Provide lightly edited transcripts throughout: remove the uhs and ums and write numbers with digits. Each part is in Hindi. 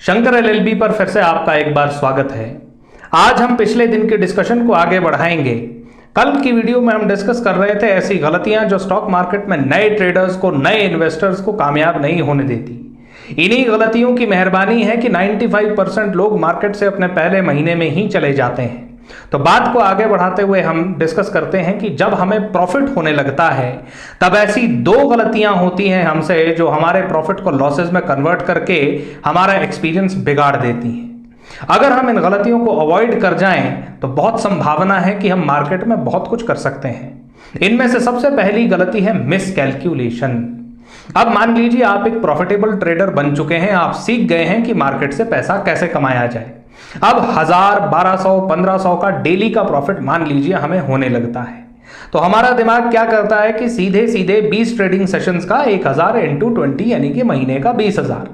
शंकर एलएलबी पर फिर से आपका एक बार स्वागत है। आज हम पिछले दिन के डिस्कशन को आगे बढ़ाएंगे। कल की वीडियो में हम डिस्कस कर रहे थे ऐसी गलतियां जो स्टॉक मार्केट में नए ट्रेडर्स को, नए इन्वेस्टर्स को कामयाब नहीं होने देती। इन्हीं गलतियों की मेहरबानी है कि 95% लोग मार्केट से अपने पहले महीने में ही चले जाते हैं। तो बात को आगे बढ़ाते हुए हम डिस्कस करते हैं कि जब हमें प्रॉफिट होने लगता है तब ऐसी दो गलतियां होती हैं हमसे जो हमारे प्रॉफिट को लॉसेस में कन्वर्ट करके हमारा एक्सपीरियंस बिगाड़ देती हैं। अगर हम इन गलतियों को अवॉइड कर जाएं तो बहुत संभावना है कि हम मार्केट में बहुत कुछ कर सकते हैं। इनमें से सबसे पहली गलती है मिस कैलकुलेशन। अब मान लीजिए आप एक प्रॉफिटेबल ट्रेडर बन चुके हैं, आप सीख गए हैं कि मार्केट से पैसा कैसे कमाया जाए। अब 1000, 1200, 1500 का डेली का प्रॉफिट मान लीजिए हमें होने लगता है, तो हमारा दिमाग क्या करता है कि सीधे सीधे 20 ट्रेडिंग सेशंस का 1000 इंटू 20 यानी कि महीने का 20,000।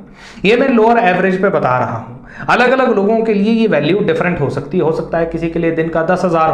ये मैं लोअर एवरेज पे बता रहा हूं। अलग अलग लोगों के लिए ये वैल्यू डिफरेंट हो सकती है। हो सकता है किसी के लिए दिन का 10,000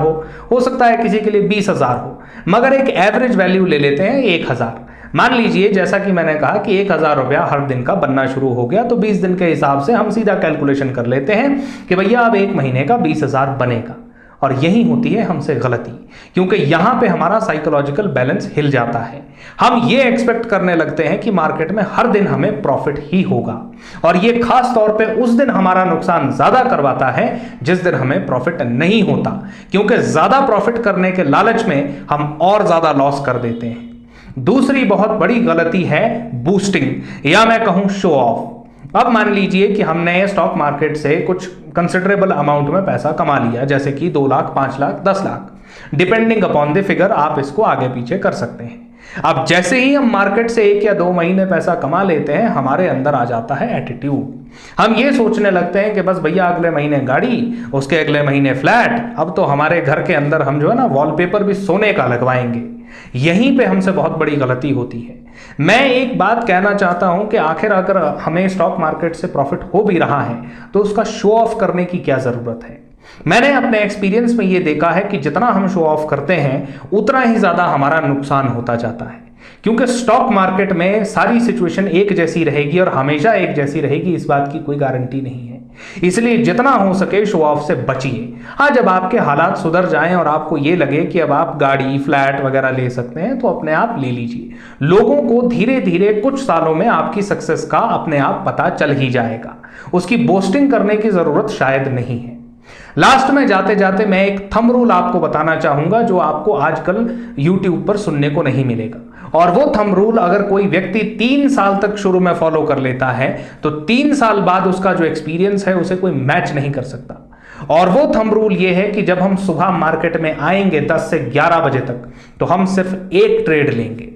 हो सकता है किसी के लिए 20,000 हो, मगर एक एवरेज वैल्यू ले लेते हैं 1000। मान लीजिए जैसा कि मैंने कहा कि 1000 रुपया हर दिन का बनना शुरू हो गया, तो 20 दिन के हिसाब से हम सीधा कैलकुलेशन कर लेते हैं कि भैया अब एक महीने का 20,000 बनेगा। और यही होती है हमसे गलती, क्योंकि यहां पे हमारा साइकोलॉजिकल बैलेंस हिल जाता है। हम ये एक्सपेक्ट करने लगते हैं कि मार्केट में हर दिन हमें प्रॉफिट ही होगा, और ये खास तौर पे उस दिन हमारा नुकसान ज्यादा करवाता है जिस दिन हमें प्रॉफिट नहीं होता, क्योंकि ज्यादा प्रॉफिट करने के लालच में हम और ज्यादा लॉस कर देते हैं। दूसरी बहुत बड़ी गलती है बूस्टिंग, या मैं कहूं शो ऑफ। अब मान लीजिए कि हमने स्टॉक मार्केट से कुछ कंसिडरेबल अमाउंट में पैसा कमा लिया, जैसे कि 2 lakh, 5 lakh, 10 lakh, depending upon the figure आप इसको आगे पीछे कर सकते हैं। अब जैसे ही हम मार्केट से 1 या 2 महीने पैसा कमा लेते हैं, हमारे अंदर आ जाता है एटीट्यूड। हम ये सोचने लगते हैं कि बस भैया अगले महीने गाड़ी, उसके अगले महीने फ्लैट, अब तो हमारे घर के अंदर हम जो है ना वॉलपेपर भी सोने का लगवाएंगे। यहीं पे हमसे बहुत बड़ी गलती होती है। मैं एक बात कहना चाहता हूं कि आखिर अगर हमें स्टॉक मार्केट से प्रॉफिट हो भी रहा है तो उसका शो ऑफ करने की क्या जरूरत है। मैंने अपने एक्सपीरियंस में यह देखा है कि जितना हम शो ऑफ करते हैं उतना ही ज्यादा हमारा नुकसान होता जाता है, क्योंकि स्टॉक मार्केट में सारी सिचुएशन एक जैसी रहेगी और हमेशा एक जैसी रहेगी, इस बात की कोई गारंटी नहीं है। इसलिए जितना हो सके शो ऑफ से बचिए। हाँ, जब आपके हालात सुधर जाएं और आपको ये लगे कि अब आप गाड़ी, फ्लैट वगैरह ले सकते हैं, तो अपने आप ले लीजिए। लोगों को धीरे धीरे कुछ सालों में आपकी सक्सेस का अपने आप पता चल ही जाएगा। उसकी बोस्टिंग करने की जरूरत शायद नहीं है। लास्ट में जाते जाते मैं एक थंब रूल आपको बताना चाहूंगा जो आपको आजकल YouTube पर सुनने को नहीं मिलेगा। और वो थंब रूल अगर कोई व्यक्ति 3 साल तक शुरू में फॉलो कर लेता है तो 3 साल बाद उसका जो एक्सपीरियंस है उसे कोई मैच नहीं कर सकता। और वो थंब रूल ये है कि जब हम सुबह मार्केट में आएंगे 10 से 11 बजे तक, तो हम सिर्फ एक ट्रेड लेंगे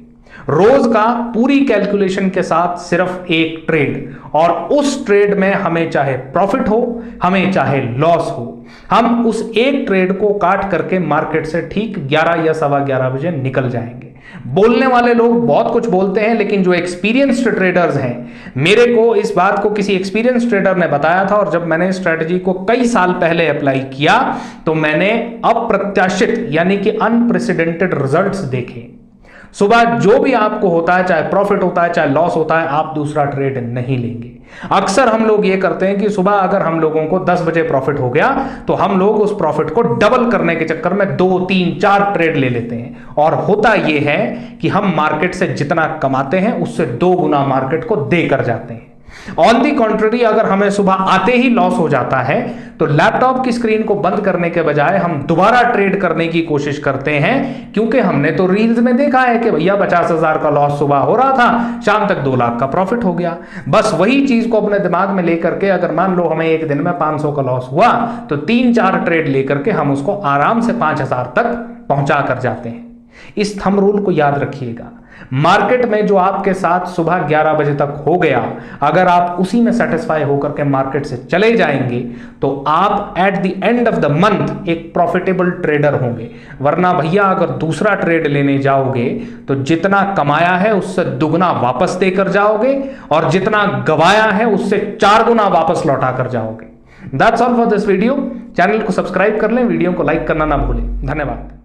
रोज का, पूरी कैलकुलेशन के साथ सिर्फ एक ट्रेड। और उस ट्रेड में हमें चाहे प्रॉफिट हो, हमें चाहे लॉस हो, हम उस एक ट्रेड को काट करके मार्केट से ठीक 11 या 11:15 बजे निकल जाएंगे। बोलने वाले लोग बहुत कुछ बोलते हैं, लेकिन जो एक्सपीरियंस्ड ट्रेडर्स हैं, मेरे को इस बात को किसी एक्सपीरियंस ट्रेडर ने बताया था, और जब मैंने स्ट्रेटजी को कई साल पहले अप्लाई किया तो मैंने अप्रत्याशित यानी कि अनप्रेसिडेंटेड रिजल्ट्स देखे। सुबह जो भी आपको होता है, चाहे प्रॉफिट होता है चाहे लॉस होता है, आप दूसरा ट्रेड नहीं लेंगे। अक्सर हम लोग ये करते हैं कि सुबह अगर हम लोगों को 10 बजे प्रॉफिट हो गया तो हम लोग उस प्रॉफिट को डबल करने के चक्कर में 2, 3, 4 ट्रेड ले लेते हैं। और होता यह है कि हम मार्केट से जितना कमाते हैं उससे 2 गुना मार्केट को देकर जाते हैं। ऑन दी कॉन्ट्ररी, अगर हमें सुबह आते ही लॉस हो जाता है तो लैपटॉप की स्क्रीन को बंद करने के बजाय हम दोबारा ट्रेड करने की कोशिश करते हैं, क्योंकि हमने तो रील्स में देखा है कि भैया 50,000 का लॉस सुबह हो रहा था, शाम तक 2 लाख का प्रॉफिट हो गया। बस वही चीज को अपने दिमाग में लेकर के अगर मान लो हमें एक दिन में 500 का लॉस हुआ तो 3-4 ट्रेड लेकर के हम उसको आराम से 5,000 तक पहुंचा कर जाते हैं। इस थंब रूल को याद रखिएगा। मार्केट में जो आपके साथ सुबह 11 बजे तक हो गया, अगर आप उसी में सेटिस्फाई होकर के मार्केट से चले जाएंगे तो आप at the end of the month एक प्रॉफिटेबल ट्रेडर होंगे। वरना भैया अगर दूसरा ट्रेड लेने जाओगे तो जितना कमाया है उससे दुगना वापस देकर जाओगे, और जितना गवाया है उससे 4 गुना वापस लौटा कर जाओगे। That's all for this video. Channel को सब्सक्राइब कर लें, वीडियो को लाइक करना ना भूलें। धन्यवाद।